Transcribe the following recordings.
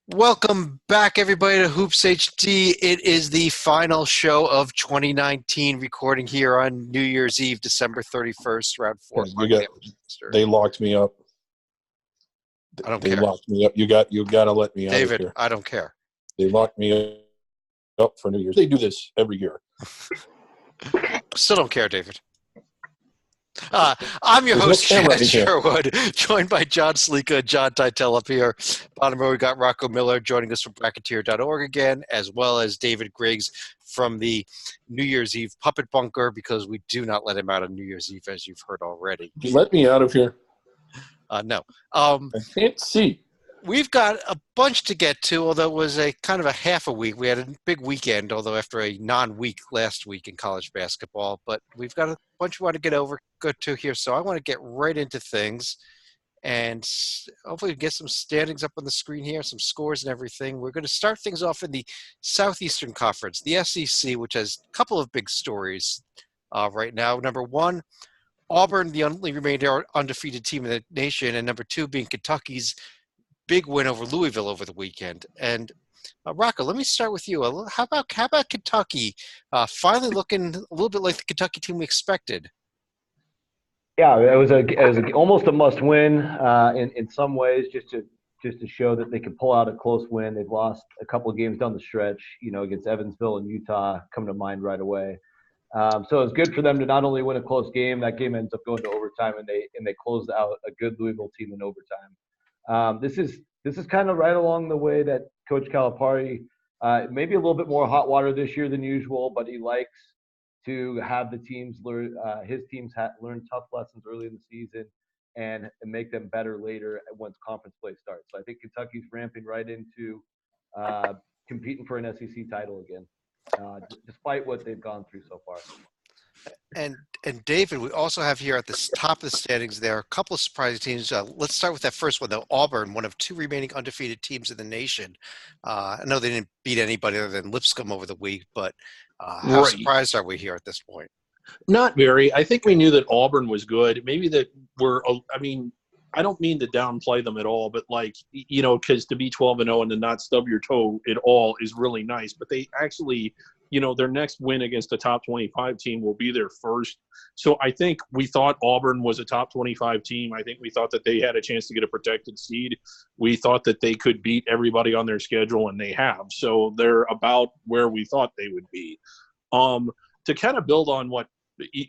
Welcome back, everybody, to Hoops HD. It is the final show of 2019, recording here on New Year's Eve, December 31st, around 4 Okay, o'clock in the afternoon. they locked me up. I don't They care. locked me up. You got to let me out of David, here. I don't care. They locked me up for New Year's. They do this every year. Still don't care, David. I'm your There's no host, camera Chad in here. Sherwood, joined by John Sleeka and John Titel up here. Bottom row, we got Rocco Miller joining us from Bracketeer.org again, as well as David Griggs from the New Year's Eve Puppet Bunker, because we do not let him out on New Year's Eve, as you've heard already. You let me out of here. No. I can't see. We've got a bunch to get to, although it was a kind of a half a week. We had a big weekend, although after a non-week last week in college basketball. But we've got a bunch we want to go to here. So I want to get right into things and hopefully get some standings up on the screen here, some scores and everything. We're going to start things off in the Southeastern Conference, the SEC, which has a couple of big stories right now. Number one, Auburn, the only remaining undefeated team in the nation, and number two being Kentucky's big win over Louisville over the weekend. And Rocco, let me start with you. How about Kentucky finally looking a little bit like the Kentucky team we expected? Yeah, it was almost a must win in some ways, just to show that they could pull out a close win. They've lost a couple of games down the stretch, against Evansville and Utah, come to mind right away. So it's good for them to not only win a close game. That game ends up going to overtime, and they closed out a good Louisville team in overtime. This is kind of right along the way that Coach Calipari, maybe a little bit more hot water this year than usual, but he likes to have the teams learn, learn tough lessons early in the season and make them better later once conference play starts. So I think Kentucky's ramping right into competing for an SEC title again, despite what they've gone through so far. And David, we also have here at the top of the standings there a couple of surprising teams. Let's start with that first one, though. Auburn, one of two remaining undefeated teams in the nation. I know they didn't beat anybody other than Lipscomb over the week, but how Right. surprised are we here at this point? Not very. I think we knew that Auburn was good. Maybe that I don't mean to downplay them at all, but because to be 12-0 and to not stub your toe at all is really nice. But they actually, their next win against a top 25 team will be their first. So I think we thought Auburn was a top 25 team. I think we thought that they had a chance to get a protected seed. We thought that they could beat everybody on their schedule, and they have. So they're about where we thought they would be. To kind of build on what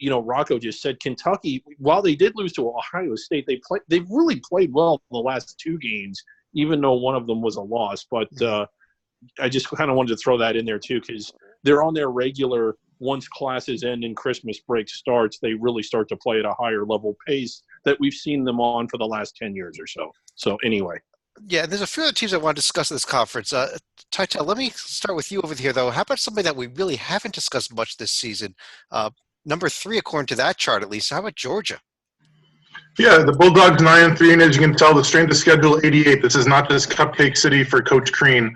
Rocco just said, Kentucky, while they did lose to Ohio State, they really played well the last two games, even though one of them was a loss. But I just kind of wanted to throw that in there too, because they're on their regular, once classes end and Christmas break starts, they really start to play at a higher level pace that we've seen them on for the last 10 years or so. So anyway. Yeah, there's a few other teams I want to discuss in this conference. Titel, let me start with you over here, though. How about somebody that we really haven't discussed much this season? Number three, according to that chart, at least. How about Georgia? Yeah, the Bulldogs 9-3, and as you can tell, the strength of schedule 88. This is not just Cupcake City for Coach Crean.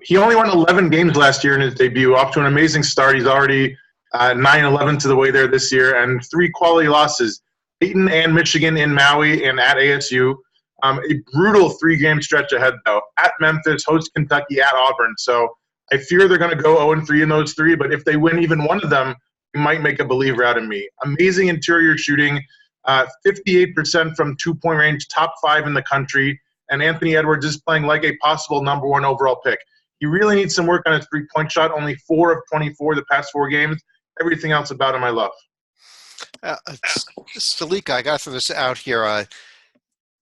He only won 11 games last year in his debut, off to an amazing start. He's already 9-11 to the way there this year, and three quality losses: Dayton and Michigan in Maui and at ASU. A brutal three-game stretch ahead, though. At Memphis, host Kentucky, at Auburn. So I fear they're going to go 0-3 in those three, but if they win even one of them, you might make a believer out of me. Amazing interior shooting, 58% from two-point range, top 5 in the country, and Anthony Edwards is playing like a possible number 1 overall pick. He really needs some work on his three-point shot, only 4 of 24 the past 4 games. Everything else about him I love. Salika, I got to throw this out here.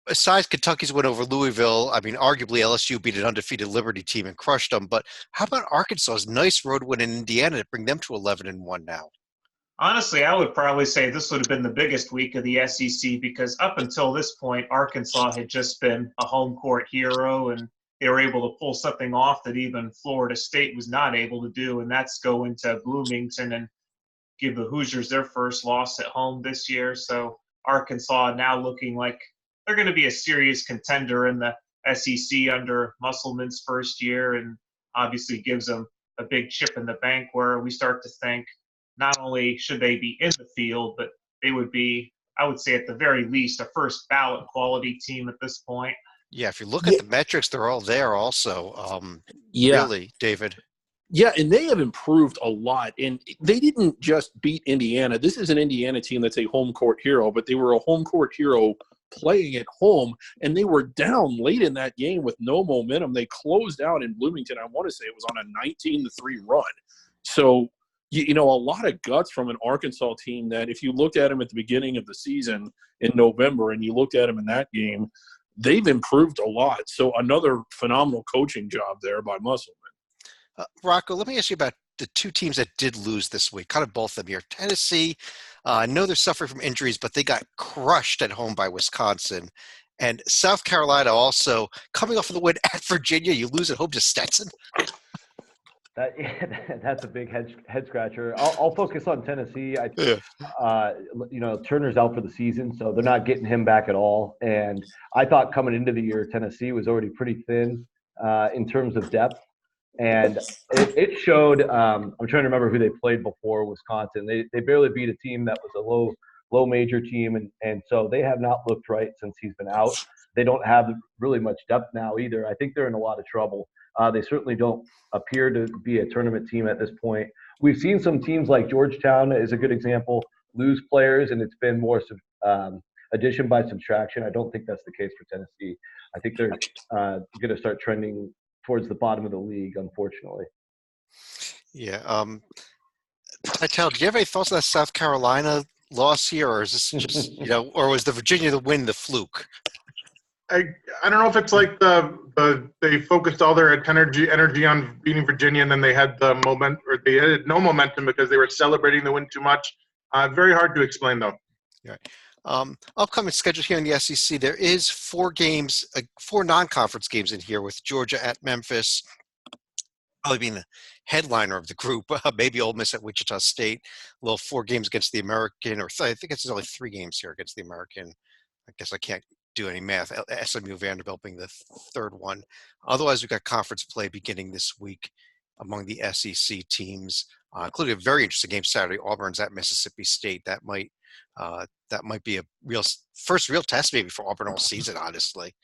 Besides Kentucky's win over Louisville, I mean, arguably LSU beat an undefeated Liberty team and crushed them. But how about Arkansas's nice road win in Indiana to bring them to 11-1 now? Honestly, I would probably say this would have been the biggest week of the SEC because up until this point, Arkansas had just been a home court hero, and they were able to pull something off that even Florida State was not able to do, and that's go into Bloomington and give the Hoosiers their first loss at home this year. So Arkansas now looking like they're going to be a serious contender in the SEC under Musselman's first year, and obviously gives them a big chip in the bank where we start to think not only should they be in the field, but they would be, I would say at the very least, a first ballot quality team at this point. Yeah, if you look at the metrics, they're all there also. Yeah. Really, David. Yeah, and they have improved a lot. And they didn't just beat Indiana. This is an Indiana team that's a home court hero, but they were a home court hero playing at home, and they were down late in that game with no momentum. They closed out in Bloomington. I want to say it was on a 19-3 run. So, a lot of guts from an Arkansas team that if you looked at them at the beginning of the season in November and you looked at them in that game, they've improved a lot. So another phenomenal coaching job there by Musselman. Rocco, let me ask you about the two teams that did lose this week, kind of both of them here. Tennessee, I know they're suffering from injuries, but they got crushed at home by Wisconsin. And South Carolina also coming off of the win at Virginia. You lose at home to Stetson. That's a big head scratcher. I'll focus on Tennessee. Turner's out for the season, so they're not getting him back at all. And I thought coming into the year, Tennessee was already pretty thin in terms of depth. And it showed. I'm trying to remember who they played before Wisconsin. They barely beat a team that was a low major team, and so they have not looked right since he's been out. They don't have really much depth now either. I think they're in a lot of trouble. They certainly don't appear to be a tournament team at this point. We've seen some teams like Georgetown is a good example lose players, and it's been more addition by subtraction. I don't think that's the case for Tennessee. I think they're going to start trending towards the bottom of the league, unfortunately. Yeah. Titel, do you have any thoughts on that South Carolina loss here, or is this just, or was the Virginia the win the fluke? I don't know if it's like they focused all their energy on beating Virginia, and then they had the moment, or they had no momentum because they were celebrating the win too much. Very hard to explain, though. Right. Upcoming schedule here in the SEC, there is 4 non-conference games in here with Georgia at Memphis, probably being the headliner of the group. Maybe Ole Miss at Wichita State. 4 games against the American, or I think it's only 3 games here against the American. I guess I can't do any math. SMU Vanderbilt being the third one. Otherwise, we've got conference play beginning this week among the SEC teams, including a very interesting game Saturday. Auburn's at Mississippi State. That might be a first real test maybe for Auburn all season, honestly.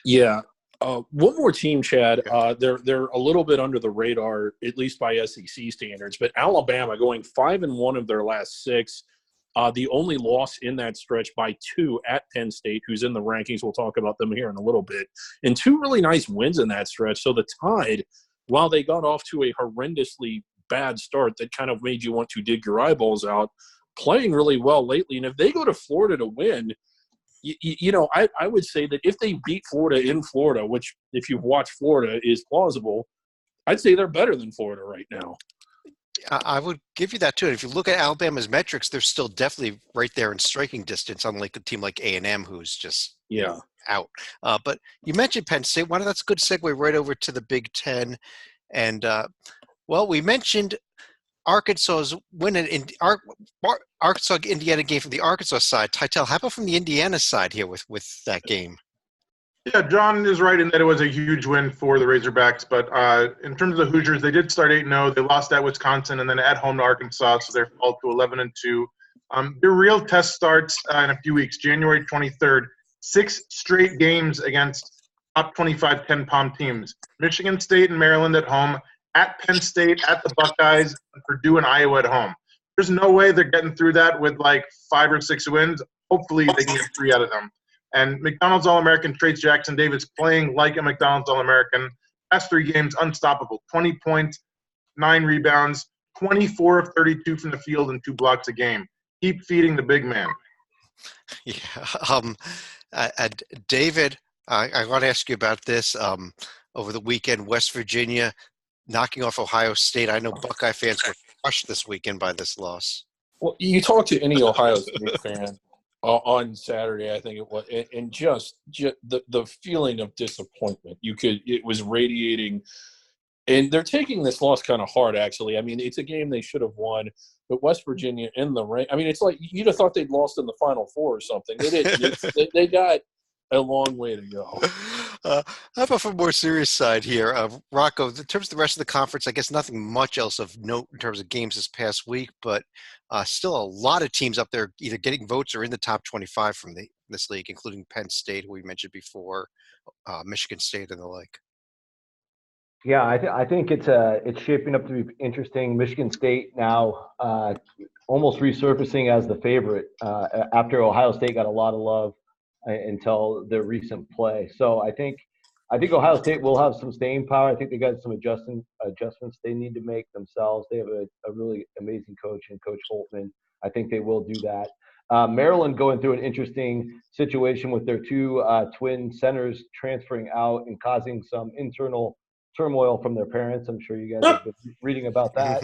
Yeah. One more team, Chad. They're a little bit under the radar, at least by SEC standards. But Alabama going 5-1 of their last 6. The only loss in that stretch by 2 at Penn State, who's in the rankings. We'll talk about them here in a little bit. And 2 really nice wins in that stretch. So the Tide, while they got off to a horrendously bad start that kind of made you want to dig your eyeballs out, playing really well lately. And if they go to Florida to win, I would say that if they beat Florida in Florida, which if you've watched Florida is plausible, I'd say they're better than Florida right now. I would give you that too. If you look at Alabama's metrics, they're still definitely right there in striking distance, unlike a team like A&M, who's just out. But you mentioned Penn State. That's a good segue right over to the Big Ten. And we mentioned Arkansas's win in Arkansas Indiana game from the Arkansas side. Titel, how about from the Indiana side here with that game? Yeah, John is right in that it was a huge win for the Razorbacks. But in terms of the Hoosiers, they did start 8-0. They lost at Wisconsin and then at home to Arkansas, so they're fall to 11-2. Their real test starts in a few weeks, January 23rd. 6 straight games against top 25 KenPom teams. Michigan State and Maryland at home, at Penn State, at the Buckeyes, and Purdue and Iowa at home. There's no way they're getting through that with 5 or 6 wins. Hopefully they can get 3 out of them. And McDonald's All-American Trayce Jackson-Davis playing like a McDonald's All-American. Past 3 games, unstoppable. 20 points, 9 rebounds, 24 of 32 from the field, and 2 blocks a game. Keep feeding the big man. Yeah. David, I want to ask you about this. Over the weekend, West Virginia knocking off Ohio State. I know Buckeye fans were crushed this weekend by this loss. Well, you talk to any Ohio State fan on Saturday, I think it was, and just the feeling of disappointment. It was radiating, and they're taking this loss kind of hard, actually. I mean, it's a game they should have won, but West Virginia in the rank. I mean, it's like you'd have thought they'd lost in the Final Four or something. They didn't. They got a long way to go. How about from a more serious side here? Rocco, in terms of the rest of the conference, I guess nothing much else of note in terms of games this past week, but still a lot of teams up there either getting votes or in the top 25 from this league, including Penn State, who we mentioned before, Michigan State, and the like. Yeah, I think it's shaping up to be interesting. Michigan State now almost resurfacing as the favorite after Ohio State got a lot of love until their recent play. So I think Ohio State will have some staying power. I think they got some adjustments they need to make themselves. They have a really amazing coach in Coach Holtman. I think they will do that. Maryland going through an interesting situation with their two twin centers transferring out and causing some internal turmoil from their parents. I'm sure you guys have been reading about that.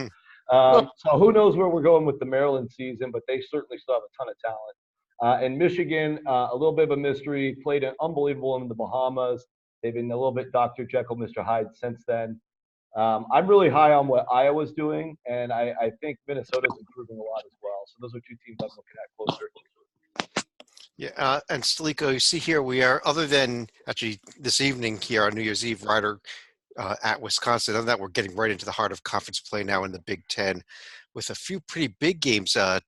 So who knows where we're going with the Maryland season, but they certainly still have a ton of talent. And Michigan, a little bit of a mystery, played an unbelievable in the Bahamas. They've been a little bit Dr. Jekyll, Mr. Hyde since then. I'm really high on what Iowa's doing, and I think Minnesota's improving a lot as well. So those are two teams I'm looking at closer. Yeah, and Stolicko, you see here we are, other than actually this evening here on New Year's Eve, Ryder at Wisconsin. Other than that, we're getting right into the heart of conference play now in the Big Ten, with a few pretty big games to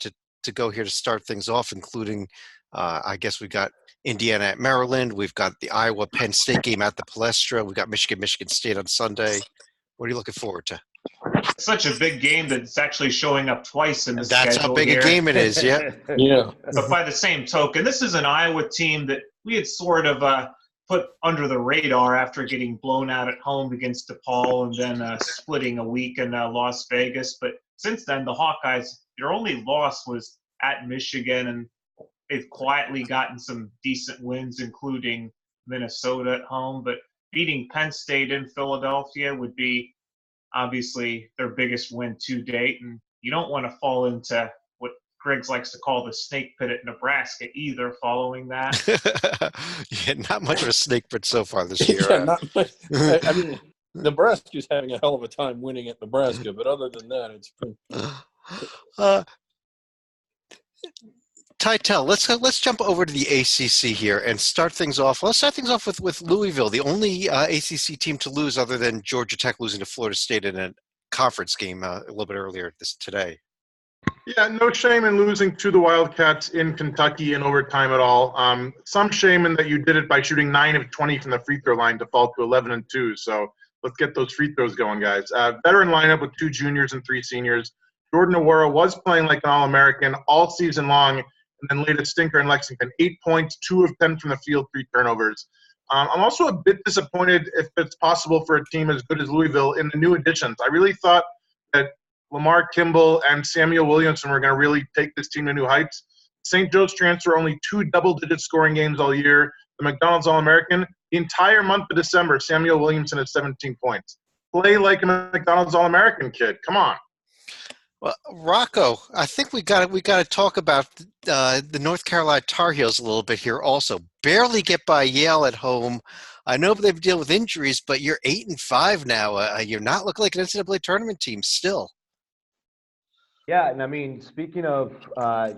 go here to start things off, including I guess we got Indiana at Maryland. We've got the Iowa Penn State game at the Palestra. We've got Michigan State on Sunday. What are you looking forward to? Such a big game that it's actually showing up twice in the schedule. That's how big here. A game it is, yeah. Yeah. But by the same token, this is an Iowa team that we had sort of put under the radar after getting blown out at home against DePaul and then splitting a week in Las Vegas. But since then, the Hawkeyes, their only loss was at Michigan, and they've quietly gotten some decent wins, including Minnesota at home. But beating Penn State in Philadelphia would be obviously their biggest win to date. And you don't want to fall into what Griggs likes to call the snake pit at Nebraska either following that. Yeah, not much of a snake pit so far this year. Yeah, not much. I mean, Nebraska's having a hell of a time winning at Nebraska, but other than that, it's been... Titel, let's jump over to the ACC here and start things off. Let's start things off with Louisville, the only ACC team to lose other than Georgia Tech losing to Florida State in a conference game a little bit earlier today. Yeah, no shame in losing to the Wildcats in Kentucky in overtime at all. Some shame in that you did it by shooting 9 of 20 from the free throw line to fall to 11-2. So let's get those free throws going, guys. Veteran lineup with 2 juniors and 3 seniors. Jordan Nwora was playing like an All-American all season long, and then laid a stinker in Lexington. 8 points, 2 of 10 from the field, 3 turnovers. I'm also a bit disappointed, if it's possible for a team as good as Louisville, in the new additions. I really thought that Lamar Kimball and Samuel Williamson were going to really take this team to new heights. St. Joe's transfer, only 2 double-digit scoring games all year. The McDonald's All-American, the entire month of December, Samuel Williamson had 17 points. Play like a McDonald's All-American kid. Come on. Well, Rocco, I think we got to talk about the North Carolina Tar Heels a little bit here also. Barely get by Yale at home. I know they've dealt with injuries, but you're 8-5 now. You're not looking like an NCAA tournament team still. Yeah, and I mean, speaking of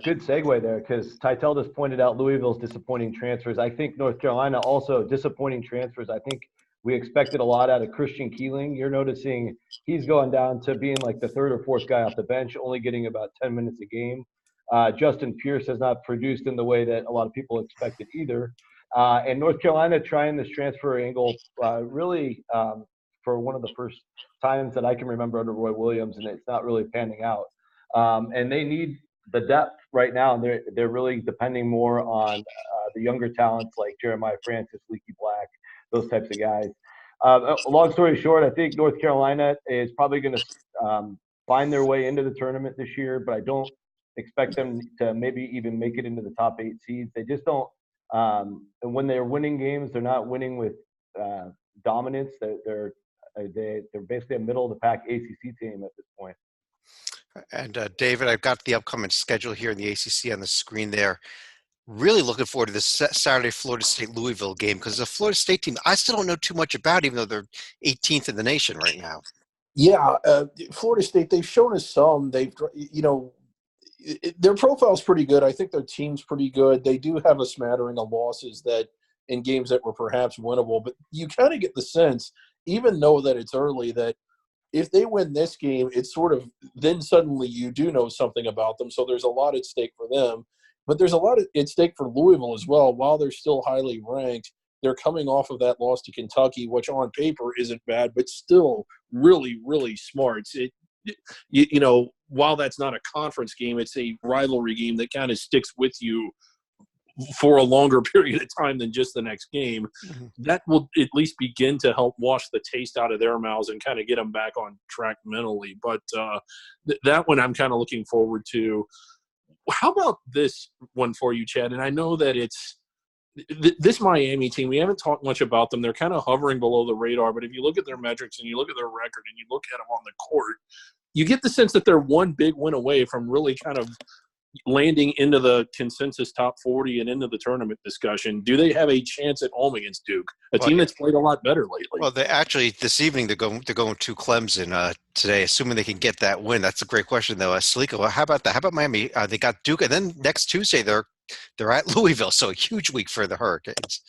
good segue there, because Titel just pointed out Louisville's disappointing transfers. I think North Carolina also disappointing transfers. I think we expected a lot out of Christian Keeling. You're noticing he's going down to being like the 3rd or 4th guy off the bench, only getting about 10 minutes a game. Justin Pierce has not produced in the way that a lot of people expected either. And North Carolina trying this transfer angle really for one of the first times that I can remember under Roy Williams, and it's not really panning out. And they need the depth right now, and they're really depending more on the younger talents like Jeremiah Francis, Leaky Black, those types of guys. Long story short, I think North Carolina is probably going to find their way into the tournament this year, but I don't expect them to maybe even make it into the top 8 seeds. They just don't. And when they're winning games, they're not winning with dominance. They're basically a middle of the pack ACC team at this point. And David, I've got the upcoming schedule here in the ACC on the screen there. Really looking forward to this Saturday Florida State-Louisville game, because the Florida State team, I still don't know too much about, even though they're 18th in the nation right now. Yeah, Florida State, they've shown us some. They've, their profile's pretty good. I think their team's pretty good. They do have a smattering of losses that in games that were perhaps winnable, but you kind of get the sense, even though that it's early, that if they win this game, it's sort of then suddenly you do know something about them. So there's a lot at stake for them. But there's a lot at stake for Louisville as well. While they're still highly ranked, they're coming off of that loss to Kentucky, which on paper isn't bad, but still really, really smart. While that's not a conference game, it's a rivalry game that kind of sticks with you for a longer period of time than just the next game. Mm-hmm. That will at least begin to help wash the taste out of their mouths and kind of get them back on track mentally. But that one I'm kind of looking forward to. How about this one for you, Chad? And I know that it's this Miami team, we haven't talked much about them. They're kind of hovering below the radar, but if you look at their metrics and you look at their record and you look at them on the court, you get the sense that they're one big win away from really kind of landing into the consensus top 40 and into the tournament discussion. Do they have a chance at home against Duke, a team that's played a lot better lately? Well, they actually this evening they're going to Clemson today, assuming they can get that win. That's a great question, though. Salika, how about that? How about Miami? They got Duke, and then next Tuesday they're at Louisville, so a huge week for the Hurricanes.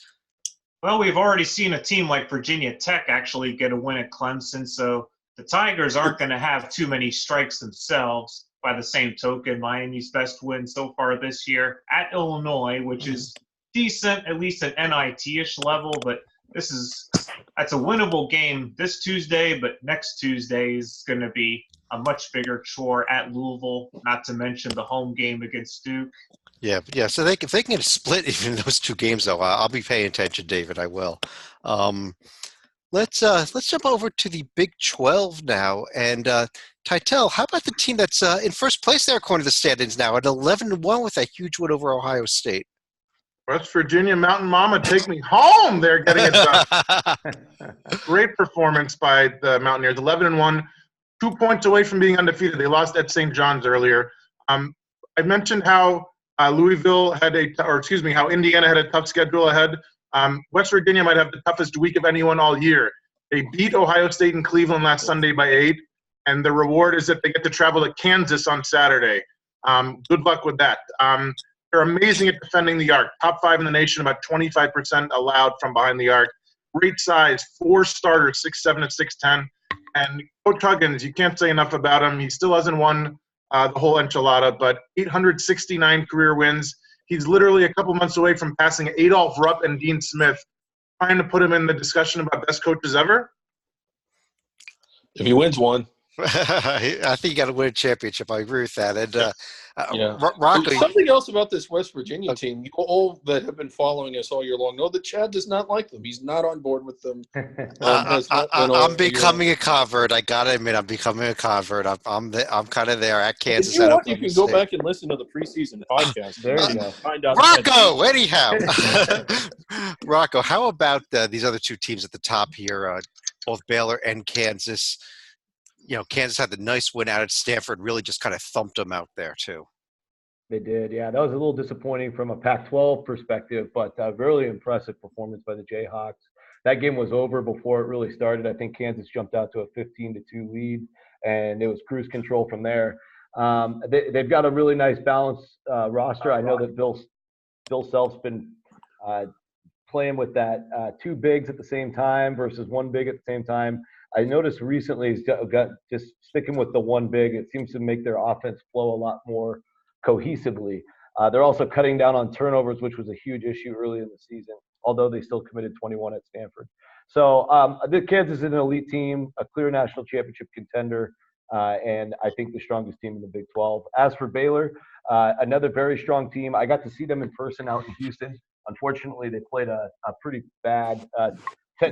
Well, we've already seen a team like Virginia Tech actually get a win at Clemson, so the Tigers aren't going to have too many strikes themselves. By the same token, Miami's best win so far this year at Illinois, which is decent, at least at NIT-ish level, but that's a winnable game this Tuesday, but next Tuesday is going to be a much bigger chore at Louisville, not to mention the home game against Duke. Yeah. So if they can get a split even in those two games, though, I'll be paying attention, David. I will. Let's jump over to the Big 12 now. And Titel, how about the team that's in first place there according to the standings now at 11-1 with a huge win over Ohio State? West Virginia Mountain Mama, take me home. They're getting it done. Great performance by the Mountaineers. 11-1, 2 points away from being undefeated. They lost at St. John's earlier. I mentioned how Louisville how Indiana had a tough schedule ahead. West Virginia might have the toughest week of anyone all year. They beat Ohio State and Cleveland last Sunday by 8, and the reward is that they get to travel to Kansas on Saturday. Good luck with that. They're amazing at defending the arc. Top 5 in the nation, about 25% allowed from behind the arc. Great size, 4 starters, 6'7" and 6'10". And Coach Huggins, you can't say enough about him. He still hasn't won the whole enchilada, but 869 career wins. He's literally a couple months away from passing Adolph Rupp and Dean Smith, trying to put him in the discussion about best coaches ever. If he wins one. I think you got to win a championship. I agree with that. And Rocco, something else about this West Virginia team, you all that have been following us all year long know that Chad does not like them. He's not on board with them. I'm becoming a convert. I got to admit, I'm becoming a convert. I'm kind of there at Kansas. If you want, you can go back and listen to the preseason podcast. There you go. Find out. Rocco, anyhow. Rocco, how about these other two teams at the top here, both Baylor and Kansas? Kansas had the nice win out at Stanford, really just kind of thumped them out there too. They did, yeah. That was a little disappointing from a Pac-12 perspective, but really impressive performance by the Jayhawks. That game was over before it really started. I think Kansas jumped out to a 15-2 lead, and it was cruise control from there. They've got a really nice balanced roster. I know that Bill Self's been playing with that 2 bigs at the same time versus 1 big at the same time. I noticed recently he's got just sticking with the 1 big. It seems to make their offense flow a lot more cohesively. They're also cutting down on turnovers, which was a huge issue early in the season, although they still committed 21 at Stanford. So the Kansas is an elite team, a clear national championship contender, and I think the strongest team in the Big 12. As for Baylor, another very strong team. I got to see them in person out in Houston. Unfortunately, they played a pretty bad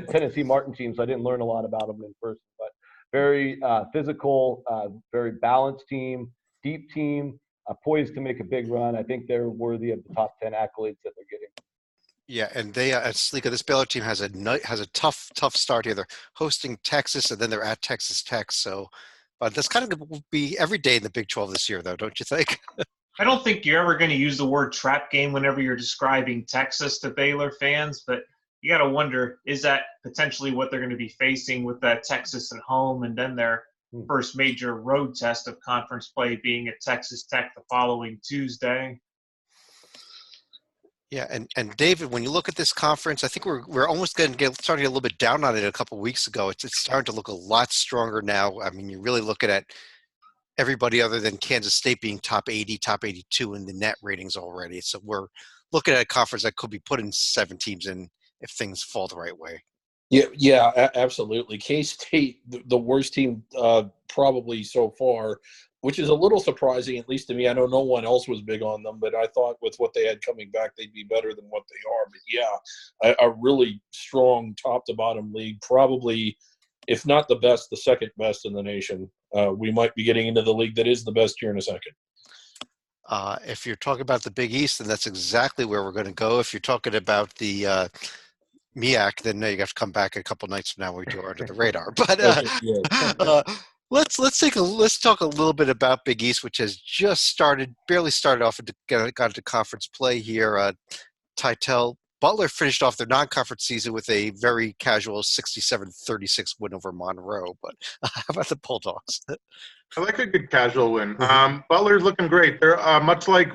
Tennessee Martin team, so I didn't learn a lot about them in person. But very physical, very balanced team, deep team, poised to make a big run. I think they're worthy of the top 10 accolades that they're getting. Yeah, and they at Sleeka, this Baylor team has a tough start here. They're hosting Texas, and then they're at Texas Tech. So, but that's kind of will be every day in the Big 12 this year, though, don't you think? I don't think you're ever going to use the word trap game whenever you're describing Texas to Baylor fans, but you got to wonder, is that potentially what they're going to be facing with that Texas at home and then their first major road test of conference play being at Texas Tech the following Tuesday? Yeah, and David, when you look at this conference, I think we're almost starting to get a little bit down on it a couple of weeks ago. It's starting to look a lot stronger now. I mean, you're really looking at everybody other than Kansas State being top 80, top 82 in the net ratings already. So we're looking at a conference that could be putting 7 teams in if things fall the right way. Yeah, absolutely. K-State, the worst team probably so far, which is a little surprising, at least to me. I know no one else was big on them, but I thought with what they had coming back, they'd be better than what they are. But yeah, a really strong top-to-bottom league, probably, if not the best, the second best in the nation. We might be getting into the league that is the best here in a second. If you're talking about the Big East, then that's exactly where we're going to go. If you're talking about the MEAC, then you have to come back a couple nights from now when we do Under the Radar. But let's talk a little bit about Big East, which has just barely started off and got into conference play here. Titel Butler finished off their non-conference season with a very casual 67-36 win over Monroe. But how about the Bulldogs? I like a good casual win. Butler's looking great. They're much like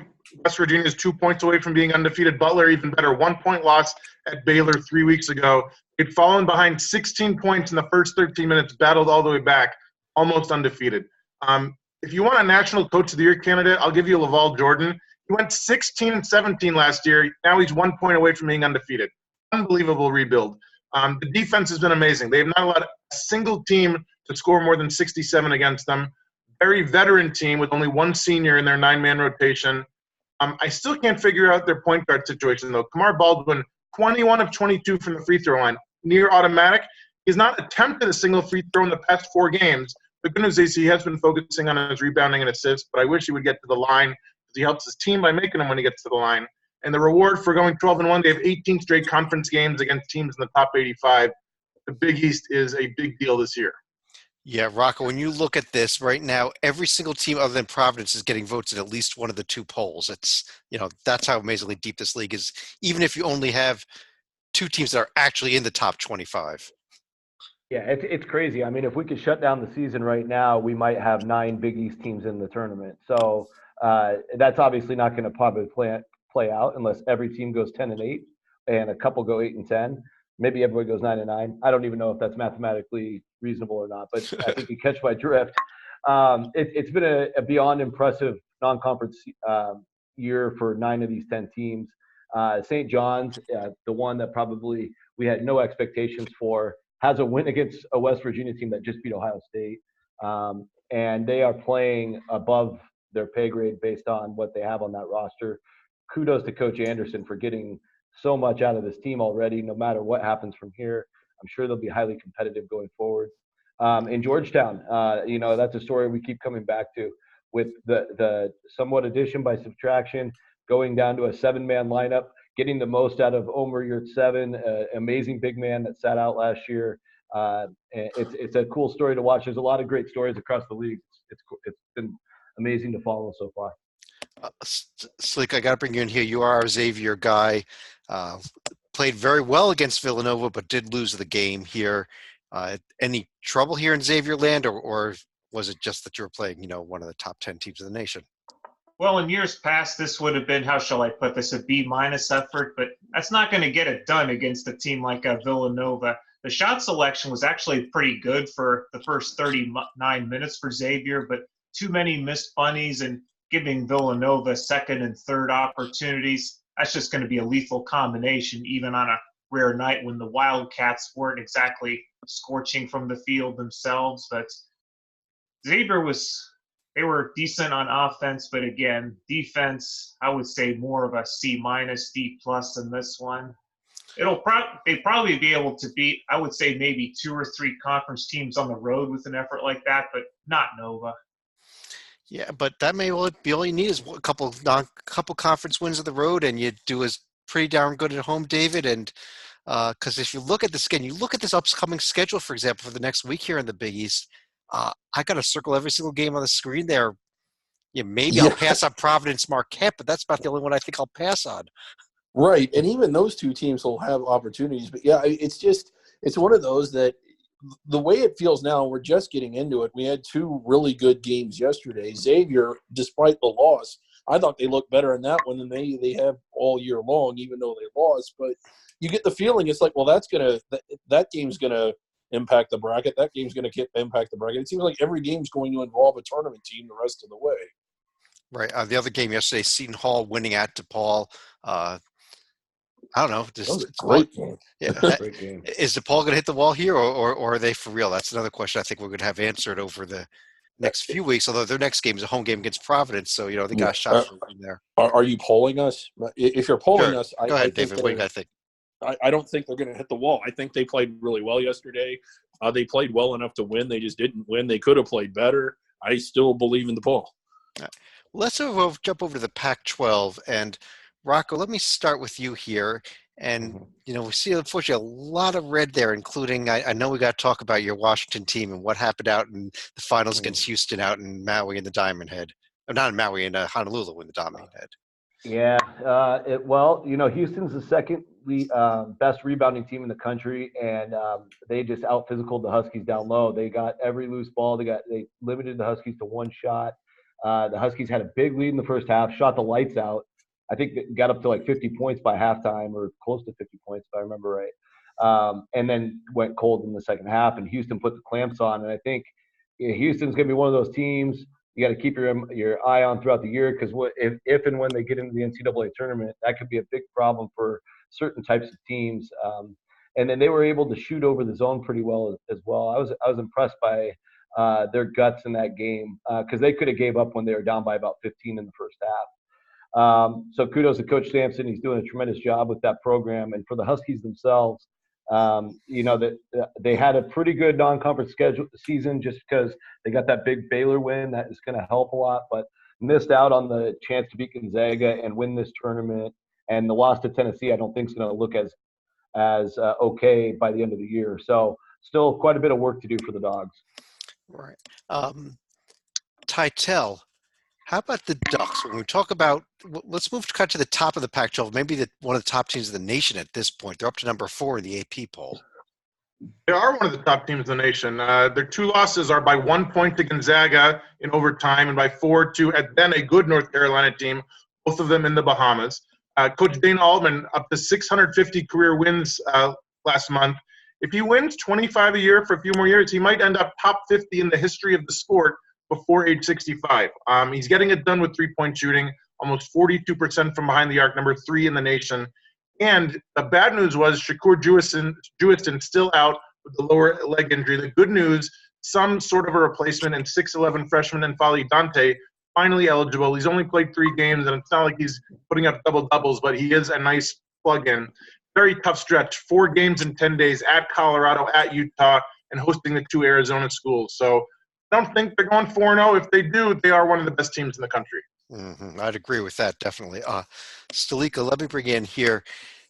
West Virginia's 2 points away from being undefeated. Butler even better. 1 point loss at Baylor 3 weeks ago. They'd fallen behind 16 points in the first 13 minutes, battled all the way back, almost undefeated. If you want a National Coach of the Year candidate, I'll give you Laval Jordan. He went 16-17 last year. Now he's 1 point away from being undefeated. Unbelievable rebuild. The defense has been amazing. They have not allowed a single team to score more than 67 against them. Very veteran team with only one senior in their 9-man rotation. I still can't figure out their point guard situation, though. Kamar Baldwin, 21 of 22 from the free throw line, near automatic. He's not attempted a single free throw in the past 4 games. The good news is he has been focusing on his rebounding and assists, but I wish he would get to the line because he helps his team by making them when he gets to the line. And the reward for going 12-1, they have 18 straight conference games against teams in the top 85. The Big East is a big deal this year. Yeah, Rocco, when you look at this right now, every single team other than Providence is getting votes in at least one of the 2 polls. It's, that's how amazingly deep this league is, even if you only have 2 teams that are actually in the top 25. Yeah, it's crazy. I mean, if we could shut down the season right now, we might have 9 Big East teams in the tournament. So that's obviously not going to probably play out unless every team goes 10-8 and a couple go 8-10. Maybe everybody goes 9-9. I don't even know if that's mathematically reasonable or not, but I think you catch my drift. It's been a beyond impressive non-conference year for 9 of these 10 teams. St. John's, the one that probably we had no expectations for, has a win against a West Virginia team that just beat Ohio State. And they are playing above their pay grade based on what they have on that roster. Kudos to Coach Anderson for getting so much out of this team already, no matter what happens from here. I'm sure they'll be highly competitive going forward. In Georgetown, that's a story we keep coming back to with the somewhat addition by subtraction, going down to a 7-man lineup, getting the most out of Omer Yurtseven, amazing big man that sat out last year. It's a cool story to watch. There's a lot of great stories across the league. It's been amazing to follow so far. Slick, I got to bring you in here. You are our Xavier guy. Played very well against Villanova, but did lose the game here. Any trouble here in Xavier land, or was it just that you were playing, one of the top 10 teams in the nation? Well, in years past, this would have been, how shall I put this, a B- effort, but that's not going to get it done against a team like Villanova. The shot selection was actually pretty good for the first 39 minutes for Xavier, but too many missed bunnies and giving Villanova second and third opportunities. That's just going to be a lethal combination, even on a rare night when the Wildcats weren't exactly scorching from the field themselves. But Xavier they were decent on offense, but again, defense, I would say more of a C-, D+ in this one. They'd probably be able to beat, I would say, maybe 2 or 3 conference teams on the road with an effort like that, but not Nova. Yeah, but that may be all you need is a couple conference wins of the road, and you do as pretty darn good at home, David. And because if you look at this again, you look at this upcoming schedule, for example, for the next week here in the Big East. I got to circle every single game on the screen there. Yeah, maybe I'll pass on Providence Marquette, but that's about the only one I think I'll pass on. Right, and even those 2 teams will have opportunities. But, yeah, it's one of those that the way it feels now, we're just getting into it. We had 2 really good games yesterday. Xavier, despite the loss, I thought they looked better in that one than they have all year long, even though they lost. But you get the feeling it's like, well, that game's going to impact the bracket. That game's going to impact the bracket. It seems like every game's going to involve a tournament team the rest of the way. Right. The other game yesterday, Seton Hall winning at DePaul. I don't know. That was a great game. Yeah. Great game. Is DePaul going to hit the wall here, or are they for real? That's another question I think we're going to have answered over the next few weeks, although their next game is a home game against Providence, so, they got a shot from there. Are you polling us? If you're polling Sure. us, Go ahead, David. What do you guys think? I don't think they're going to hit the wall. I think they played really well yesterday. They played well enough to win. They just didn't win. They could have played better. I still believe in DePaul. Let's jump over to the Pac-12, and Rocco, let me start with you here. And, we see, unfortunately, a lot of red there, including, I know we got to talk about your Washington team and what happened out in the finals against Houston out in Maui in the Diamond Head. Not in Maui, in Honolulu in the Diamond Head. Yeah. Houston's the second best rebounding team in the country, and they just out-physicaled the Huskies down low. They got every loose ball. They limited the Huskies to one shot. The Huskies had a big lead in the first half, shot the lights out. I think it got up to like 50 points by halftime, or close to 50 points, if I remember right. And then went cold in the second half, and Houston put the clamps on. And I think Houston's going to be one of those teams you got to keep your eye on throughout the year, because if and when they get into the NCAA tournament, that could be a big problem for certain types of teams. And then they were able to shoot over the zone pretty well as well. I was impressed by their guts in that game, because they could have gave up when they were down by about 15 in the first half. So kudos to Coach Sampson. He's doing a tremendous job with that program. And for the Huskies themselves, that they had a pretty good non-conference season just because they got that big Baylor win. That is going to help a lot, but missed out on the chance to beat Gonzaga and win this tournament. And the loss to Tennessee, I don't think is going to look as okay by the end of the year. So still quite a bit of work to do for the Dogs. Right. Titel, how about the Ducks? When we talk about, let's cut to the top of the Pac-12, maybe one of the top teams in the nation at this point. They're up to number 4 in the AP poll. They are one of the top teams in the nation. Their 2 losses are by 1 point to Gonzaga in overtime and by 4 to then a good North Carolina team, both of them in the Bahamas. Coach Dana Altman up to 650 career wins last month. If he wins 25 a year for a few more years, he might end up top 50 in the history of the sport before age 65. He's getting it done with three-point shooting, almost 42% from behind the arc, number 3 in the nation. And the bad news was Shakur Jewison still out with the lower leg injury. The good news, some sort of a replacement in 6'11" freshman N'Faly Dante, finally eligible. He's only played 3 games, and it's not like he's putting up double-doubles, but he is a nice plug-in. Very tough stretch, 4 games in 10 days at Colorado, at Utah, and hosting the 2 Arizona schools. So I don't think they're going 4-0. If they do, they are one of the best teams in the country. Mm-hmm. I'd agree with that, definitely. Stalika, let me bring you in here.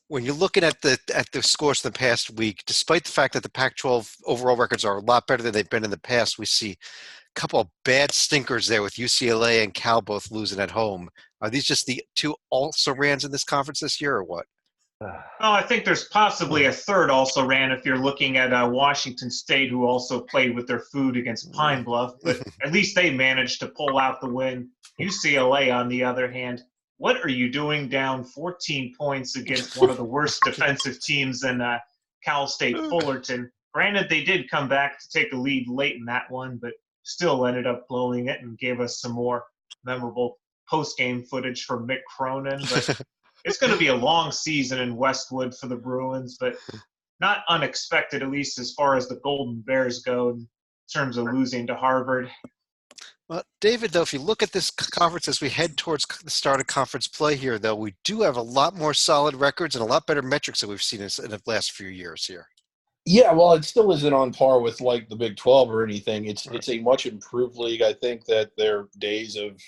When you're looking at the scores from the past week, despite the fact that the Pac-12 overall records are a lot better than they've been in the past, we see a couple of bad stinkers there with UCLA and Cal both losing at home. Are these just the 2 also-rans in this conference this year, or what? I think there's possibly a third also ran if you're looking at Washington State, who also played with their food against Pine Bluff, but at least they managed to pull out the win. UCLA, on the other hand, what are you doing down 14 points against one of the worst defensive teams in Cal State Fullerton? Granted, they did come back to take a lead late in that one, but still ended up blowing it and gave us some more memorable post-game footage from Mick Cronin. But it's going to be a long season in Westwood for the Bruins, but not unexpected, at least as far as the Golden Bears go in terms of losing to Harvard. Well, David, though, if you look at this conference as we head towards the start of conference play here, though, we do have a lot more solid records and a lot better metrics that we've seen in the last few years here. Yeah, well, it still isn't on par with like the Big 12 or anything. It's a much improved league. I think that their days of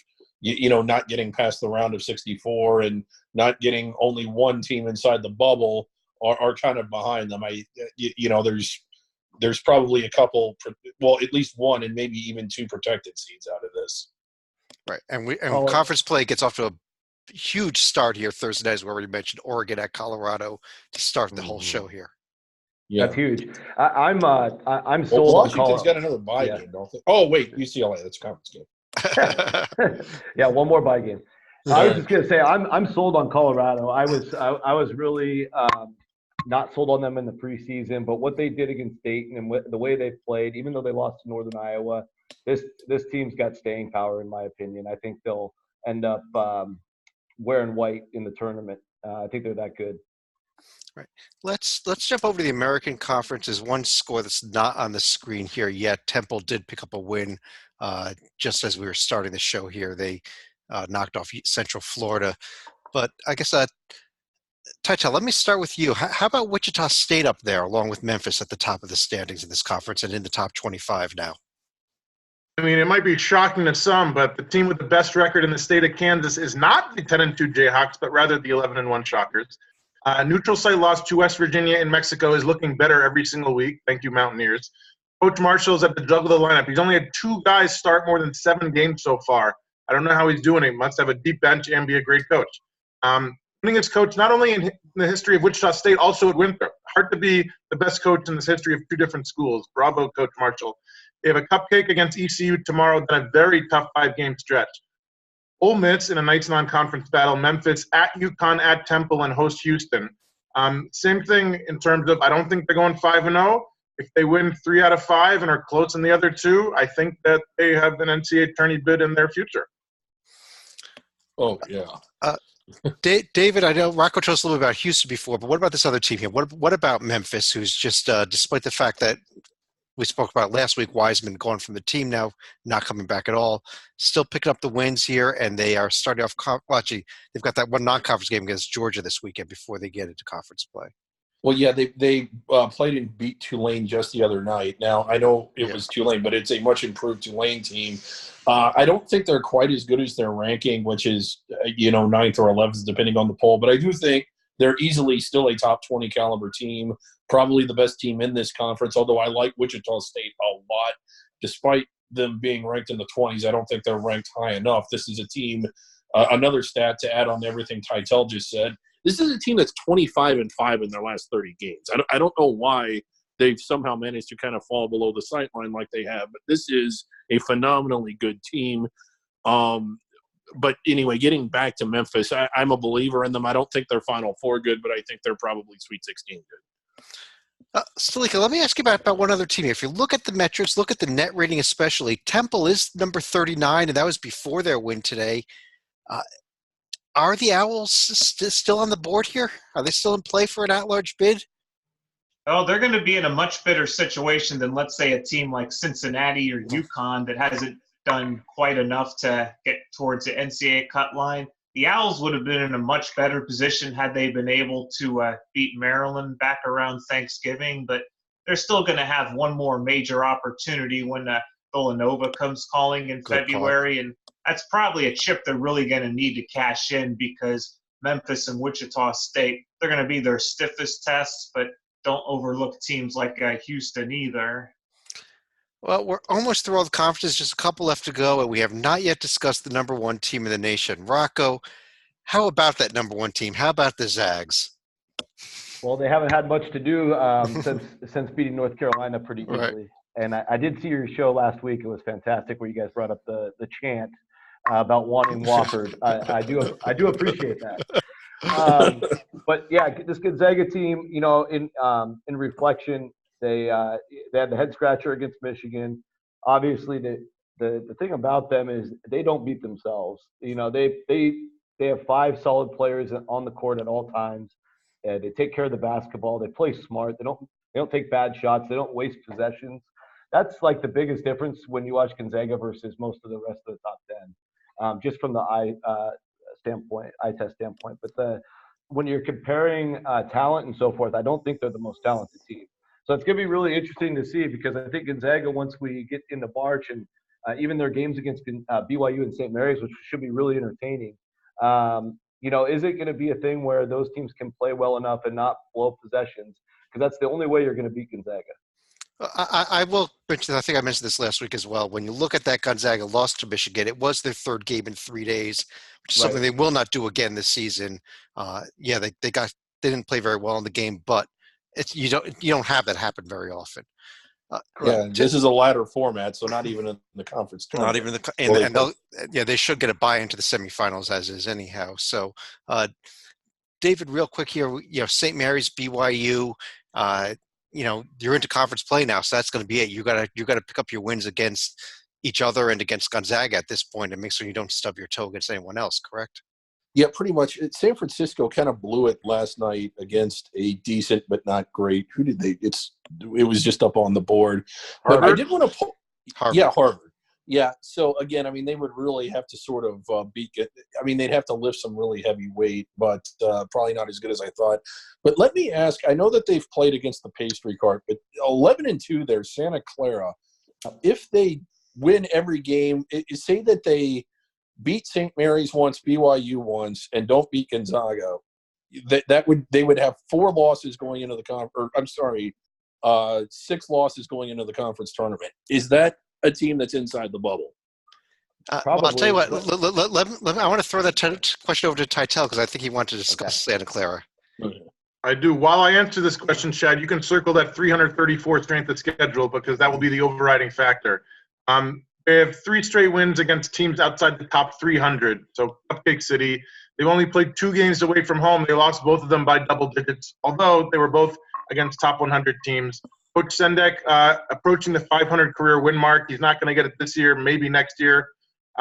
not getting past the round of 64 and not getting only one team inside the bubble are kind of behind them. There's probably a couple, well, at least one and maybe even 2 protected seeds out of this. Right, and conference play gets off to a huge start here Thursday night, as we already mentioned, Oregon at Colorado to start the whole show here. Yeah. That's huge. I'm sold on Colorado. Washington's got another bye game, don't they? Oh, wait, UCLA, that's a conference game. Yeah, one more bye game. I was just gonna say I'm sold on Colorado. I was really not sold on them in the preseason, but what they did against Dayton and the way they played, even though they lost to Northern Iowa, this team's got staying power, in my opinion. I think they'll end up wearing white in the tournament. I think they're that good. Right. Let's jump over to the American Conference. There's one score that's not on the screen here yet. Temple did pick up a win just as we were starting the show here. They knocked off Central Florida. But I guess, Tytel, let me start with you. How about Wichita State up there, along with Memphis at the top of the standings in this conference and in the top 25 now? I mean, it might be shocking to some, but the team with the best record in the state of Kansas is not the 10-2 Jayhawks, but rather the 11-1 Shockers. Neutral site loss to West Virginia in Mexico is looking better every single week. Thank you, Mountaineers. Coach Marshall's at the juggle of the lineup. He's only had 2 guys start more than 7 games so far. I don't know how he's doing it. He must have a deep bench and be a great coach. Winning as coach not only in the history of Wichita State, also at Winthrop. Hard to be the best coach in this history of 2 different schools. Bravo, Coach Marshall. They have a cupcake against ECU tomorrow, then a very tough 5-game stretch. Ole Miss in a night's non-conference battle. Memphis at UConn, at Temple, and host Houston. Same thing in terms of I don't think they're going 5-0. If they win 3 out of 5 and are close in the other 2, I think that they have an NCAA tourney bid in their future. Oh, yeah. David, I know Rocco told us a little bit about Houston before, but what about this other team here? What about Memphis, who's just, despite the fact that we spoke about last week, Wiseman gone from the team now, not coming back at all, still picking up the wins here, and they are starting off actually, they've got that one non-conference game against Georgia this weekend before they get into conference play. Well, yeah, they played and beat Tulane just the other night. Now, I know it was Tulane, but it's a much improved Tulane team. I don't think they're quite as good as their ranking, which is, 9th or 11th, depending on the poll. But I do think they're easily still a top 20 caliber team, probably the best team in this conference, although I like Wichita State a lot. Despite them being ranked in the 20s, I don't think they're ranked high enough. This is a team, another stat to add on to everything Tytel just said, this is a team that's 25-5 in their last 30 games. I don't know why they've somehow managed to kind of fall below the sight line like they have, but this is a phenomenally good team. But anyway, getting back to Memphis, I'm a believer in them. I don't think they're Final Four good, but I think they're probably Sweet 16 good. Stalika, let me ask you about one other team here. If you look at the metrics, look at the net rating especially, Temple is number 39, and that was before their win today. Are the Owls still on the board here? Are they still in play for an at-large bid? Oh, they're going to be in a much better situation than, let's say, a team like Cincinnati or UConn that hasn't done quite enough to get towards the NCAA cut line. The Owls would have been in a much better position had they been able to beat Maryland back around Thanksgiving, but they're still going to have one more major opportunity when Villanova comes calling in February, and that's probably a chip they're really going to need to cash in because Memphis and Wichita State, they're going to be their stiffest tests, but don't overlook teams like Houston either. Well, we're almost through all the conferences, just a couple left to go, and we have not yet discussed the number 1 team in the nation. Rocco, how about that number 1 team? How about the Zags? Well, they haven't had much to do since beating North Carolina pretty easily. Right. And I did see your show last week. It was fantastic where you guys brought up the chant about wanting Wofford. I do appreciate that. But yeah, this Gonzaga team, in reflection, they had the head scratcher against Michigan. Obviously, the thing about them is they don't beat themselves. They have 5 solid players on the court at all times. They take care of the basketball. They play smart. They don't take bad shots. They don't waste possessions. That's like the biggest difference when you watch Gonzaga versus most of the rest of the top 10, just from the eye test standpoint. But when you're comparing talent and so forth, I don't think they're the most talented team. So it's going to be really interesting to see because I think Gonzaga, once we get into March and even their games against BYU and St. Mary's, which should be really entertaining, is it going to be a thing where those teams can play well enough and not blow possessions? Because that's the only way you're going to beat Gonzaga. I will mention, I think I mentioned this last week as well. When you look at that Gonzaga loss to Michigan, it was their 3rd game in 3 days, which is something they will not do again this season. They didn't play very well in the game, but you don't have that happen very often. This is a ladder format, so not even in the conference tournament. Not even they should get a bye into the semifinals as is anyhow. So, David, real quick here, St. Mary's, BYU, you're into conference play now, so that's going to be it. You got to pick up your wins against each other and against Gonzaga at this point and make sure you don't stub your toe against anyone else, correct? Yeah, pretty much. San Francisco kind of blew it last night against a decent but not great. Who did they? It was just up on the board. But Harvard? I did want to Harvard. Yeah, Harvard. Yeah. So again, I mean, they would really have to sort of beat it. I mean, they'd have to lift some really heavy weight, but probably not as good as I thought. But let me ask. I know that they've played against the pastry cart, but 11-2 there, Santa Clara. If they win every game, say that they beat St. Mary's once, BYU once, and don't beat Gonzaga, they would have 4 losses going into the 6 losses going into the conference tournament. Is that a team that's inside the bubble? Well, I'll tell you what. I want to throw that question over to Titel because I think he wanted to discuss Santa Clara. I do. While I answer this question, Chad, you can circle that 334 strength of schedule because that will be the overriding factor. They have 3 straight wins against teams outside the top 300. So Cupcake City, they've only played 2 games away from home. They lost both of them by double digits, although they were both against top 100 teams. Coach Sendek approaching the 500 career win mark. He's not going to get it this year, maybe next year,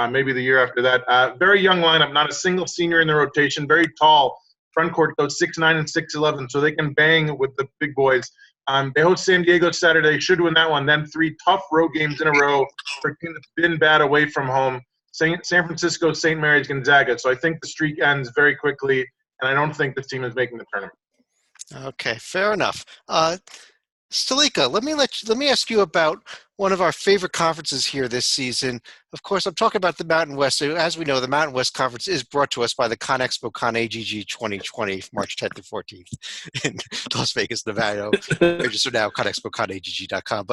maybe the year after that. Very young lineup, not a single senior in the rotation. Very tall. Front court goes 6'9" and 6'11", so they can bang with the big boys. They host San Diego Saturday, should win that one. Then 3 tough road games in a row for a team that's been bad away from home. San Francisco, St. Mary's, Gonzaga. So I think the streak ends very quickly, and I don't think this team is making the tournament. Okay, fair enough. Stalika, let me ask you about one of our favorite conferences here this season. Of course, I'm talking about the Mountain West. So as we know, the Mountain West Conference is brought to us by the ConExpo ConAGG 2020, March 10th through 14th in Las Vegas, Nevada. Register now, ConExpoConAGG.com.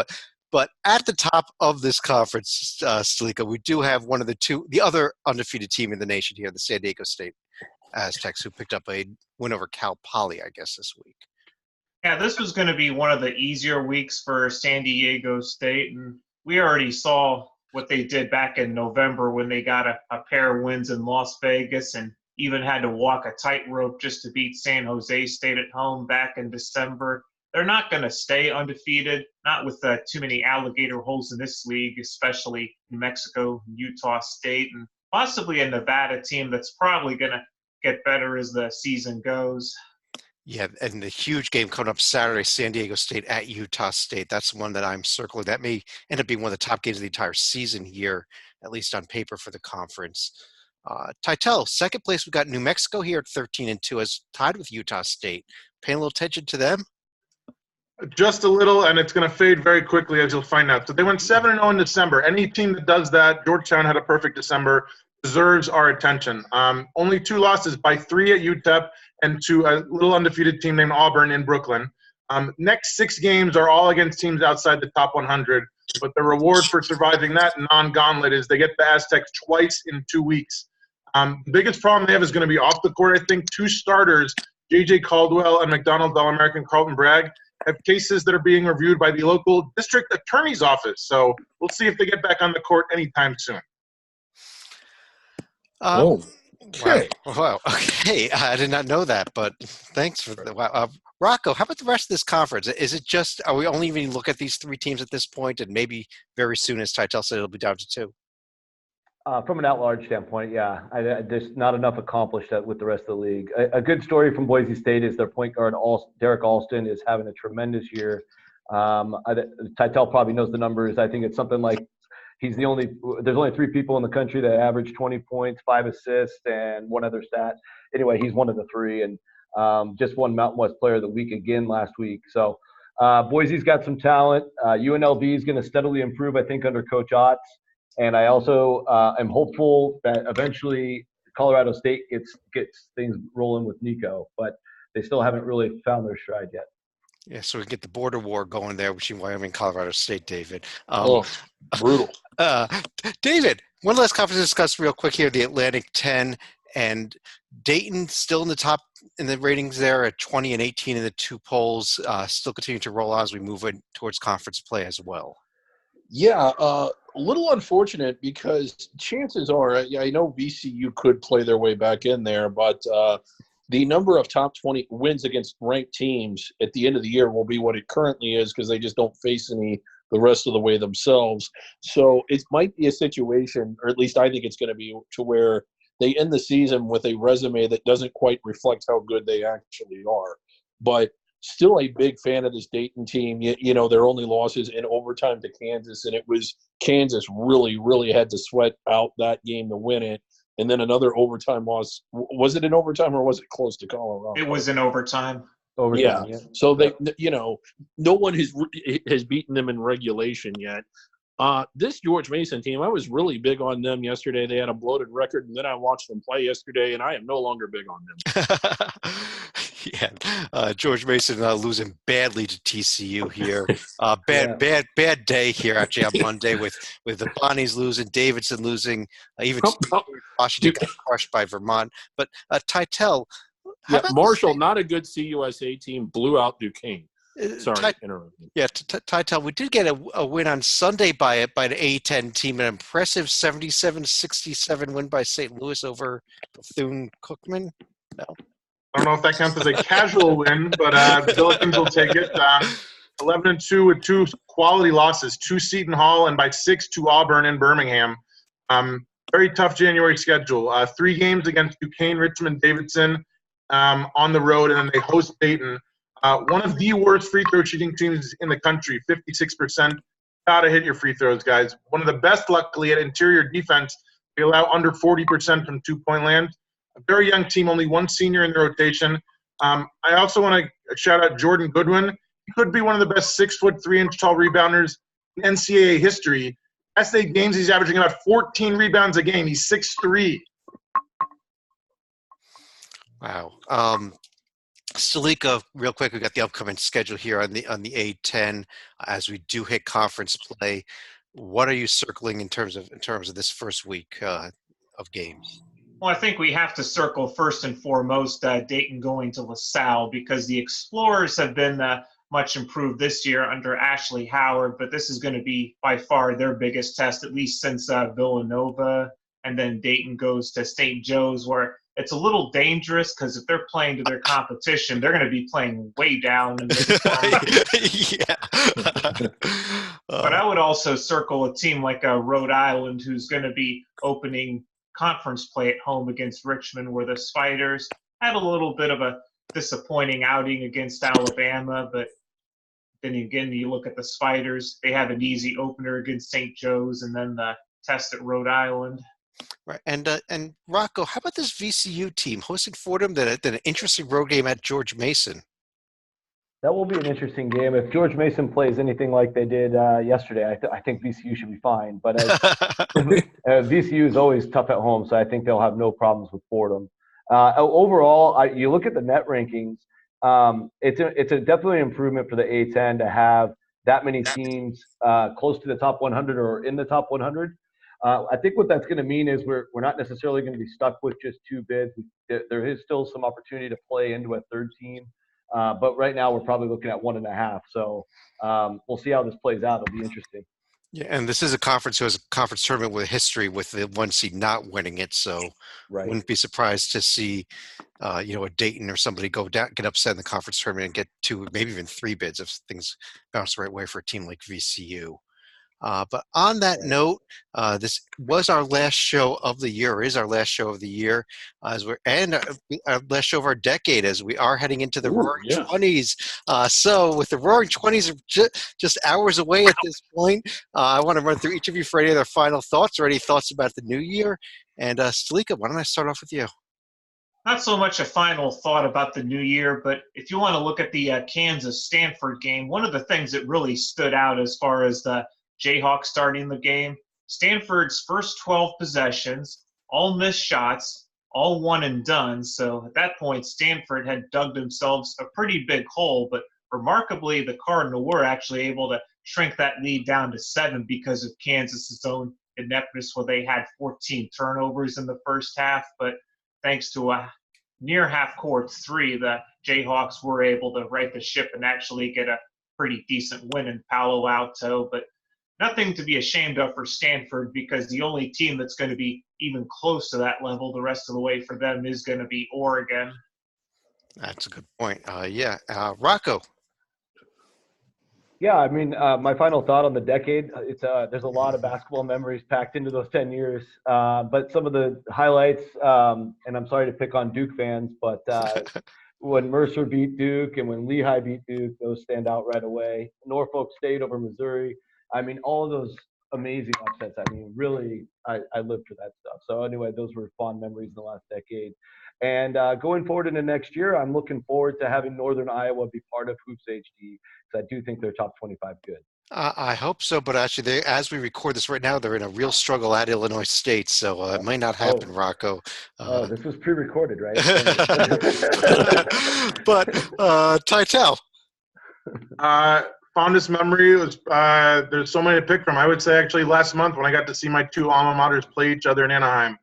But at the top of this conference, Stalika, we do have one of the other undefeated team in the nation here, the San Diego State Aztecs, who picked up a win over Cal Poly, I guess, this week. Yeah, this was going to be one of the easier weeks for San Diego State, and we already saw what they did back in November when they got a pair of wins in Las Vegas and even had to walk a tightrope just to beat San Jose State at home back in December. They're not going to stay undefeated, not with too many alligator holes in this league, especially New Mexico, Utah State, and possibly a Nevada team that's probably going to get better as the season goes. Yeah, and the huge game coming up Saturday, San Diego State at Utah State. That's the one that I'm circling. That may end up being one of the top games of the entire season here, at least on paper for the conference. Titel, second place, we've got New Mexico here at 13-2, as tied with Utah State. Paying a little attention to them? Just a little, and it's going to fade very quickly, as you'll find out. So they went 7-0 in December. Any team that does that, Georgetown had a perfect December, deserves our attention. Only 2 losses by 3 at UTEP and to a little undefeated team named Auburn in Brooklyn. Next 6 games are all against teams outside the top 100, but the reward for surviving that non-gauntlet is they get the Aztecs twice in 2 weeks. The biggest problem they have is going to be off the court. I think 2 starters, J.J. Caldwell and McDonald's All-American Carlton Bragg, have cases that are being reviewed by the local district attorney's office. So we'll see if they get back on the court anytime soon. Okay. Wow. Okay. I did not know that, but thanks for the Rocco, how about the rest of this conference? Is it just, are we only even look at these 3 teams at this point, and maybe very soon, as Titel said, it'll be down to 2? From an at-large standpoint, yeah. There's not enough accomplished with the rest of the league. A good story from Boise State is their point guard, Derek Alston, is having a tremendous year. Titel probably knows the numbers. I think it's something like there's only 3 people in the country that average 20 points, 5 assists, and one other stat. Anyway, he's one of the 3, and just won Mountain West Player of the Week again last week. So Boise's got some talent. UNLV is going to steadily improve, I think, under Coach Otts. And I also am hopeful that eventually Colorado State gets things rolling with Nico, but they still haven't really found their stride yet. Yeah, so we get the border war going there between Wyoming and Colorado State, David. Brutal. David, one last conference to discuss real quick here, the Atlantic 10, and Dayton still in the top in the ratings there at 20 and 18 in the 2 polls, still continuing to roll on as we move in towards conference play as well. Yeah, a little unfortunate because chances are, I know VCU could play their way back in there, but the number of top 20 wins against ranked teams at the end of the year will be what it currently is because they just don't face any the rest of the way themselves. So it might be a situation, or at least I think it's going to be, to where they end the season with a resume that doesn't quite reflect how good they actually are. But still a big fan of this Dayton team. You know, their only losses in overtime to Kansas, and it was Kansas really, really had to sweat out that game to win it. And then another overtime loss. Was it in overtime or was it close to Colorado? It was in overtime. Overtime, Yeah. So they, you know, no one has beaten them in regulation yet. This George Mason team, I was really big on them yesterday. They had a bloated record, and then I watched them play yesterday, and I am no longer big on them. Yeah, George Mason losing badly to TCU here. Bad day here actually on Monday with the Bonnies losing, Davidson losing, even Washington got crushed by Vermont. But Titel, Marshall, not a good CUSA team, blew out Duquesne. Sorry, interrupting. Yeah, Titel, we did get a win on Sunday by an A-10 team, an impressive 77-67 win by St. Louis over Bethune-Cookman. No. I don't know if that counts as a casual win, but Billikens will take it. 11-2 with 2 quality losses, 2 Seton Hall and by 6 to Auburn and Birmingham. Very tough January schedule. 3 games against Duquesne, Richmond, Davidson on the road, and then they host Dayton. One of the worst free throw shooting teams in the country, 56%. Gotta hit your free throws, guys. One of the best, luckily, at interior defense. They allow under 40% from two-point land. A very young team, only 1 senior in the rotation. I also want to shout out Jordan Goodwin. He could be one of the best 6', 3-inch tall rebounders in NCAA history. Last 8 games, he's averaging about 14 rebounds a game. He's 6'3". Wow. Stalika, real quick, we got the upcoming schedule here on the A-10 as we do hit conference play. What are you circling in terms of this first week of games? Well, I think we have to circle first and foremost Dayton going to LaSalle because the Explorers have been much improved this year under Ashley Howard, but this is going to be by far their biggest test, at least since Villanova, and then Dayton goes to St. Joe's, where it's a little dangerous because if they're playing to their competition, they're going to be playing way down in this Yeah. But I would also circle a team like Rhode Island, who's going to be opening conference play at home against Richmond, where the Spiders had a little bit of a disappointing outing against Alabama, but then again, you look at the Spiders, they have an easy opener against St. Joe's and then the test at Rhode Island. Right, and Rocco, how about this VCU team hosting Fordham? Then an interesting road game at George Mason. That will be an interesting game. If George Mason plays anything like they did yesterday, I think VCU should be fine. But VCU is always tough at home, so I think they'll have no problems with Fordham. Overall, you look at the net rankings. It's definitely an improvement for the A-10 to have that many teams close to the top 100 or in the top 100. I think what that's going to mean is we're not necessarily going to be stuck with just 2 bids. There is still some opportunity to play into a 3rd team. But right now we're probably looking at 1.5. So we'll see how this plays out. It'll be interesting. Yeah, and this is a conference who has a conference tournament with history with the 1 seed not winning it. So wouldn't be surprised to see, a Dayton or somebody go down, get upset in the conference tournament and get 2, maybe even 3 bids if things bounce the right way for a team like VCU. But on that note, this was our last show of the year, is our last show of the year, and our last show of our decade as we are heading into the Roaring 20s. So with the Roaring 20s just hours away at this point, I want to run through each of you for any other final thoughts or any thoughts about the new year. And Stalika, why don't I start off with you? Not so much a final thought about the new year, but if you want to look at the Kansas-Stanford game, one of the things that really stood out as far as the Jayhawks starting the game, Stanford's first 12 possessions, all missed shots, all one and done. So at that point, Stanford had dug themselves a pretty big hole, but remarkably, the Cardinals were actually able to shrink that lead down to 7 because of Kansas's own ineptness, where they had 14 turnovers in the first half. But thanks to a near half-court 3, the Jayhawks were able to right the ship and actually get a pretty decent win in Palo Alto. But nothing to be ashamed of for Stanford, because the only team that's going to be even close to that level the rest of the way for them is going to be Oregon. That's a good point. Rocco. Yeah, I mean, my final thought on the decade, there's a lot of basketball memories packed into those 10 years. But some of the highlights, and I'm sorry to pick on Duke fans, but when Mercer beat Duke and when Lehigh beat Duke, those stand out right away. Norfolk State over Missouri. I mean, all of those amazing upsets. I mean, really, I lived for that stuff. So anyway, those were fond memories in the last decade. And going forward into next year, I'm looking forward to having Northern Iowa be part of Hoops HD because I do think they're top 25 good. I hope so, but actually, as we record this right now, they're in a real struggle at Illinois State, so it might not happen, Rocco. This was pre-recorded, right? But Titel. Fondest memory was there's so many to pick from. I would say actually last month when I got to see my two alma maters play each other in Anaheim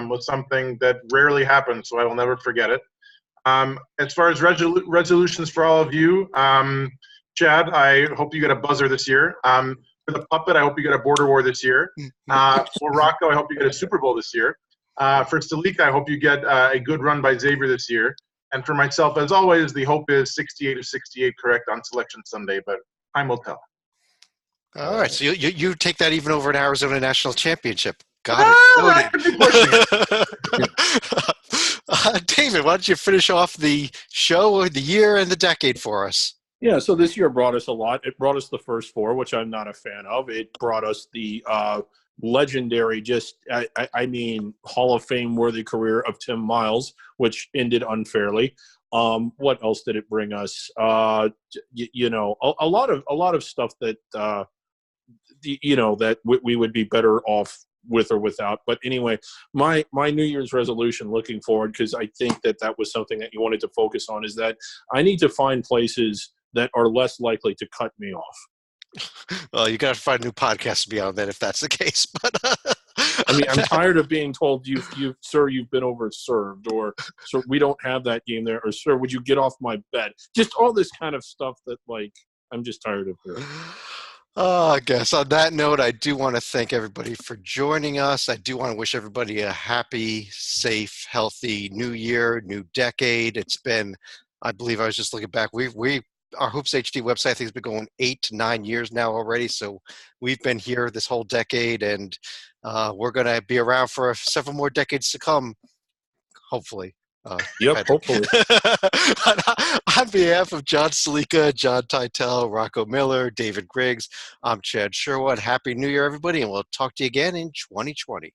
was something that rarely happens, so I will never forget it. As far as resolutions for all of you, Chad, I hope you get a buzzer this year. For the puppet, I hope you get a border war this year. For Rocco, I hope you get a Super Bowl this year. For Stalika, I hope you get a good run by Xavier this year. And for myself, as always, the hope is 68 of 68 correct on Selection Sunday, but time will tell. All right, so you take that even over an Arizona National Championship. Got it. David, why don't you finish off the show, the year, and the decade for us? Yeah, so this year brought us a lot. It brought us the first four, which I'm not a fan of. It brought us the legendary, I mean, Hall of Fame worthy career of Tim Miles, which ended unfairly. What else did it bring us? A lot of stuff that that we would be better off with or without. But anyway, my New Year's resolution looking forward, because I think that was something that you wanted to focus on, is that I need to find places that are less likely to cut me off. Well, you got to find a new podcast beyond that if that's the case. But I mean, I'm tired of being told, sir, you've been overserved, or sir, we don't have that game there, or sir, would you get off my bed? Just all this kind of stuff that, like, I'm just tired of hearing. I guess on that note, I do want to thank everybody for joining us. I do want to wish everybody a happy, safe, healthy new year, new decade. It's been, I believe I was just looking back, our Hoops HD website, I think, has been going 8 to 9 years now already. So we've been here this whole decade, and we're going to be around for several more decades to come, hopefully. Hopefully. On behalf of John Stalika, John Titel, Rocco Miller, David Griggs, I'm Chad Sherwood. Happy New Year, everybody, and we'll talk to you again in 2020.